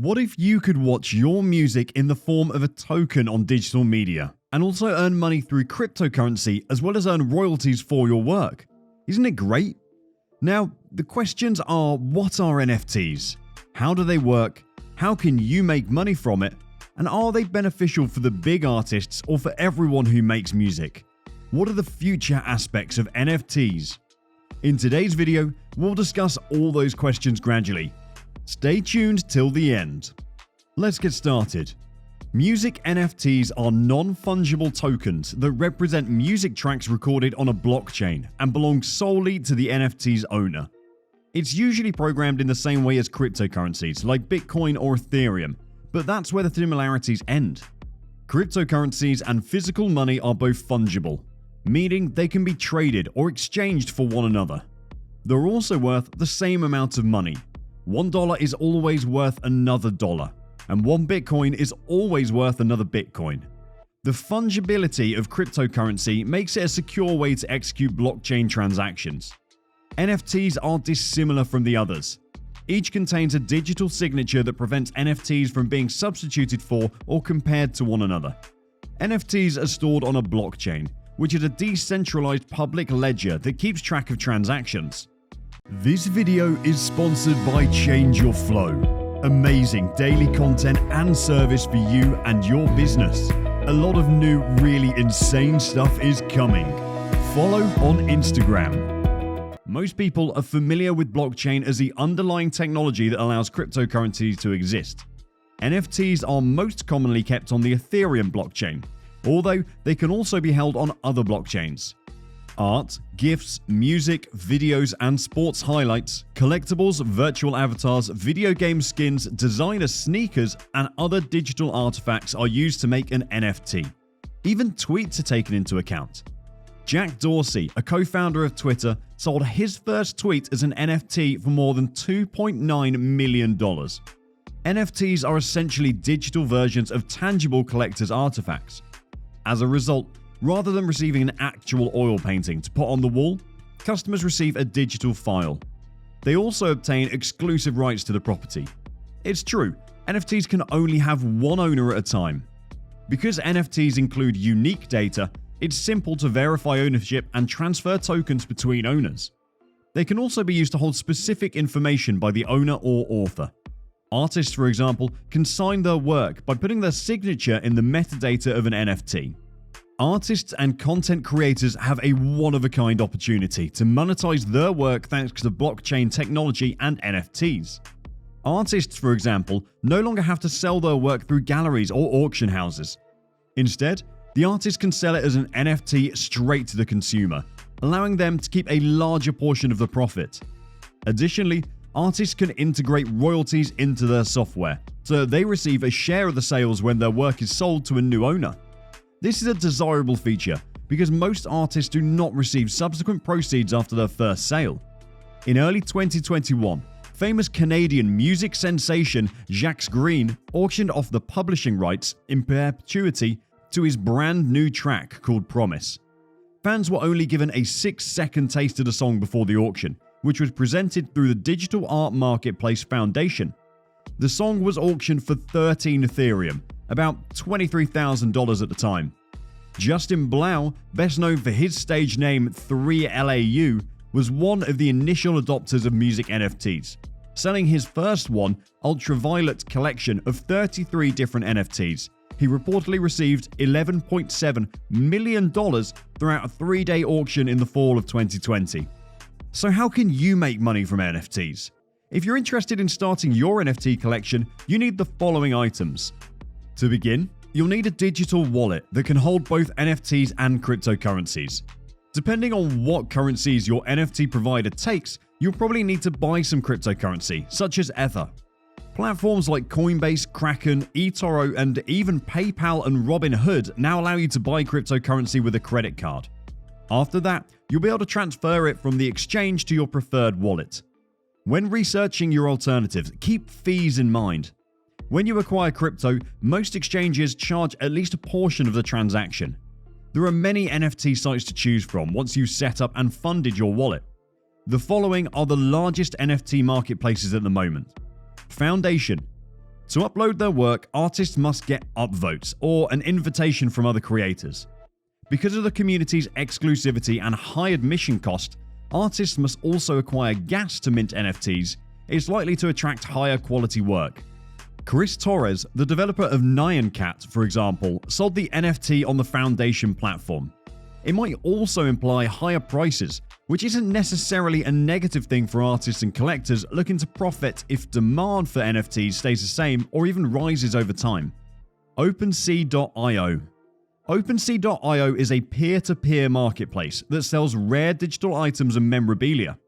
What if you could watch your music in the form of a token on digital media and also earn money through cryptocurrency as well as earn royalties for your work? Isn't it great? Now, the questions are, what are NFTs? How do they work? How can you make money from it? And are they beneficial for the big artists or for everyone who makes music? What are the future aspects of NFTs? In today's video, we'll discuss all those questions gradually. Stay tuned till the end. Let's get started. Music NFTs are non-fungible tokens that represent music tracks recorded on a blockchain and belong solely to the NFT's owner. It's usually programmed in the same way as cryptocurrencies like Bitcoin or Ethereum, but that's where the similarities end. Cryptocurrencies and physical money are both fungible, meaning they can be traded or exchanged for one another. They're also worth the same amount of money. $1 is always worth another dollar, and one Bitcoin is always worth another Bitcoin. The fungibility of cryptocurrency makes it a secure way to execute blockchain transactions. NFTs are dissimilar from the others. Each contains a digital signature that prevents NFTs from being substituted for or compared to one another. NFTs are stored on a blockchain, which is a decentralized public ledger that keeps track of transactions. This video is sponsored by Change Your Flow. Amazing daily content and service for you and your business. A lot of new, really insane stuff is coming. Follow on Instagram. Most people are familiar with blockchain as the underlying technology that allows cryptocurrencies to exist. NFTs are most commonly kept on the Ethereum blockchain, although they can also be held on other blockchains. Art, gifts, music, videos and sports highlights, collectibles, virtual avatars, video game skins, designer sneakers and other digital artifacts are used to make an NFT. Even tweets are taken into account. Jack Dorsey, a co-founder of Twitter, sold his first tweet as an NFT for more than $2.9 million. NFTs are essentially digital versions of tangible collector's artifacts. As a result, rather than receiving an actual oil painting to put on the wall, customers receive a digital file. They also obtain exclusive rights to the property. It's true, NFTs can only have one owner at a time. Because NFTs include unique data, it's simple to verify ownership and transfer tokens between owners. They can also be used to hold specific information by the owner or author. Artists, for example, can sign their work by putting their signature in the metadata of an NFT. Artists and content creators have a one-of-a-kind opportunity to monetize their work thanks to blockchain technology and NFTs. Artists, for example, no longer have to sell their work through galleries or auction houses. Instead, the artist can sell it as an NFT straight to the consumer, allowing them to keep a larger portion of the profit. Additionally, artists can integrate royalties into their software, so they receive a share of the sales when their work is sold to a new owner. This is a desirable feature because most artists do not receive subsequent proceeds after their first sale. In early 2021, famous Canadian music sensation Jacques Green auctioned off the publishing rights in perpetuity to his brand new track called Promise. Fans were only given a 6-second taste of the song before the auction, which was presented through the Digital Art Marketplace Foundation. The song was auctioned for 13 Ethereum, about $23,000 at the time. Justin Blau, best known for his stage name 3LAU, was one of the initial adopters of music NFTs, selling his first one, Ultraviolet collection of 33 different NFTs. He reportedly received $11.7 million throughout a 3-day auction in the fall of 2020. So how can you make money from NFTs? If you're interested in starting your NFT collection, you need the following items. To begin, you'll need a digital wallet that can hold both NFTs and cryptocurrencies. Depending on what currencies your NFT provider takes, you'll probably need to buy some cryptocurrency, such as Ether. Platforms like Coinbase, Kraken, eToro, and even PayPal and Robinhood now allow you to buy cryptocurrency with a credit card. After that, you'll be able to transfer it from the exchange to your preferred wallet. When researching your alternatives, keep fees in mind. When you acquire crypto, most exchanges charge at least a portion of the transaction. There are many NFT sites to choose from once you've set up and funded your wallet. The following are the largest NFT marketplaces at the moment. Foundation. To upload their work, artists must get upvotes or an invitation from other creators. Because of the community's exclusivity and high admission cost, artists must also acquire gas to mint NFTs. It's likely to attract higher quality work. Chris Torres, the developer of Nyan Cat, for example, sold the NFT on the Foundation platform. It might also imply higher prices, which isn't necessarily a negative thing for artists and collectors looking to profit if demand for NFTs stays the same or even rises over time. OpenSea.io. OpenSea.io is a peer-to-peer marketplace that sells rare digital items and memorabilia.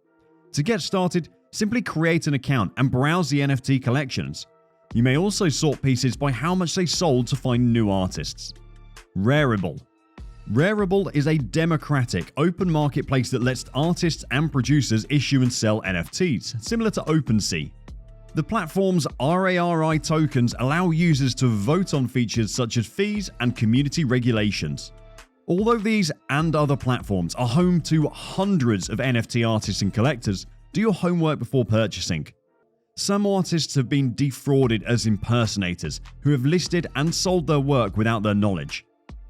To get started, simply create an account and browse the NFT collections. You may also sort pieces by how much they sold to find new artists. Rarible. Rarible is a democratic, open marketplace that lets artists and producers issue and sell NFTs, similar to OpenSea. The platform's RARI tokens allow users to vote on features such as fees and community regulations. Although these and other platforms are home to hundreds of NFT artists and collectors, do your homework before purchasing. Some artists have been defrauded as impersonators who have listed and sold their work without their knowledge.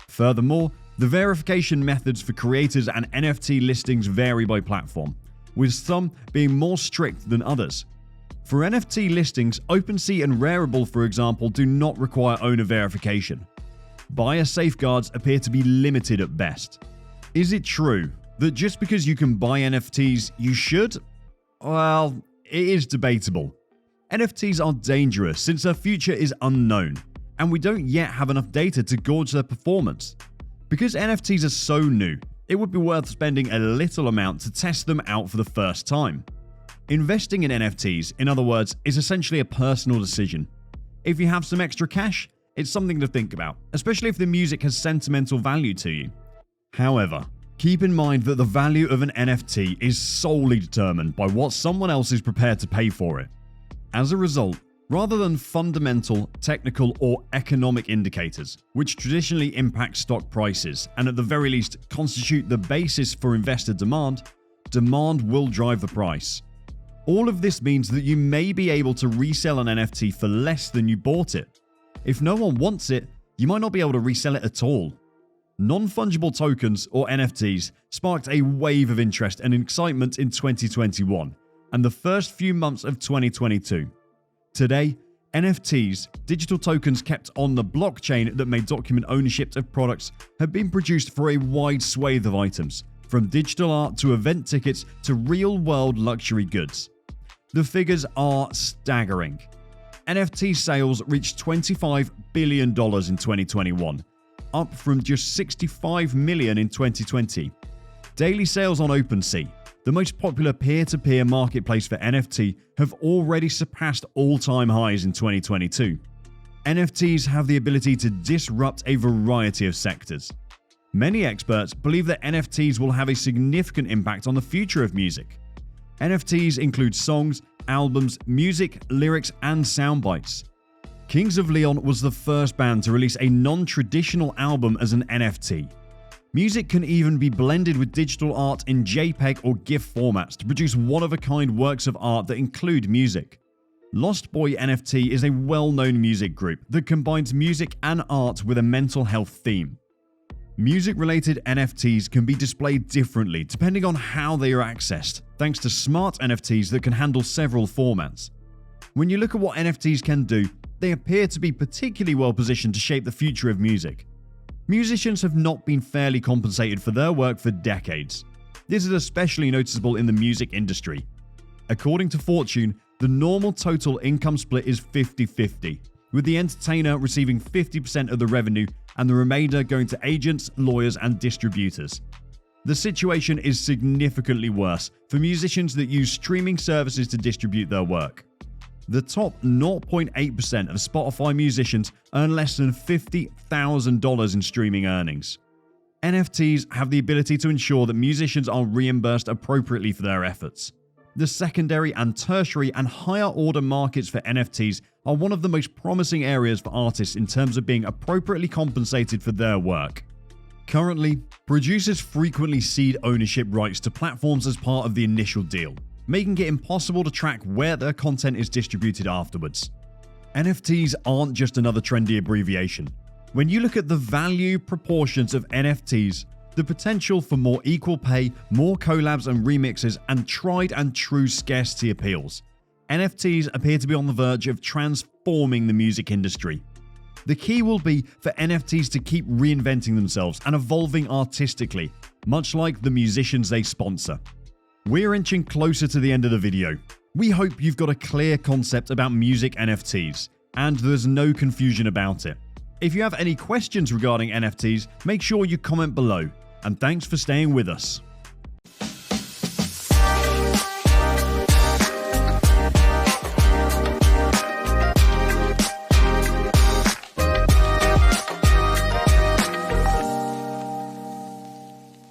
Furthermore, the verification methods for creators and NFT listings vary by platform, with some being more strict than others. For NFT listings, OpenSea and Rarible, for example, do not require owner verification. Buyer safeguards appear to be limited at best. Is it true that just because you can buy NFTs, you should? Well, it is debatable. NFTs are dangerous since their future is unknown, and we don't yet have enough data to gauge their performance. Because NFTs are so new, it would be worth spending a little amount to test them out for the first time. Investing in NFTs, in other words, is essentially a personal decision. If you have some extra cash, it's something to think about, especially if the music has sentimental value to you. However, keep in mind that the value of an NFT is solely determined by what someone else is prepared to pay for it. As a result, rather than fundamental, technical, or economic indicators, which traditionally impact stock prices and at the very least constitute the basis for investor demand, demand will drive the price. All of this means that you may be able to resell an NFT for less than you bought it. If no one wants it, you might not be able to resell it at all. Non-fungible tokens, or NFTs, sparked a wave of interest and excitement in 2021 and the first few months of 2022. Today, NFTs, digital tokens kept on the blockchain that may document ownership of products, have been produced for a wide swathe of items, from digital art to event tickets to real-world luxury goods. The figures are staggering. NFT sales reached $25 billion in 2021, up from just $65 million in 2020. Daily sales on OpenSea, the most popular peer-to-peer marketplace for NFT, have already surpassed all-time highs in 2022. NFTs have the ability to disrupt a variety of sectors. Many experts believe that NFTs will have a significant impact on the future of music. NFTs include songs, albums, music, lyrics, and sound bites. Kings of Leon was the first band to release a non-traditional album as an NFT. Music can even be blended with digital art in JPEG or GIF formats to produce one-of-a-kind works of art that include music. Lost Boy NFT is a well-known music group that combines music and art with a mental health theme. Music-related NFTs can be displayed differently depending on how they are accessed, thanks to smart NFTs that can handle several formats. When you look at what NFTs can do, they appear to be particularly well positioned to shape the future of music. Musicians have not been fairly compensated for their work for decades. This is especially noticeable in the music industry. According to Fortune, the normal total income split is 50-50, with the entertainer receiving 50% of the revenue and the remainder going to agents, lawyers, and distributors. The situation is significantly worse for musicians that use streaming services to distribute their work. The top 0.8% of Spotify musicians earn less than $50,000 in streaming earnings. NFTs have the ability to ensure that musicians are reimbursed appropriately for their efforts. The secondary and tertiary and higher order markets for NFTs are one of the most promising areas for artists in terms of being appropriately compensated for their work. Currently, producers frequently cede ownership rights to platforms as part of the initial deal, making it impossible to track where their content is distributed afterwards. NFTs aren't just another trendy abbreviation. When you look at the value proportions of NFTs, the potential for more equal pay, more collabs and remixes, and tried and true scarcity appeals, NFTs appear to be on the verge of transforming the music industry. The key will be for NFTs to keep reinventing themselves and evolving artistically, much like the musicians they sponsor. We're inching closer to the end of the video. We hope you've got a clear concept about music NFTs, and there's no confusion about it. If you have any questions regarding NFTs, make sure you comment below, and thanks for staying with us.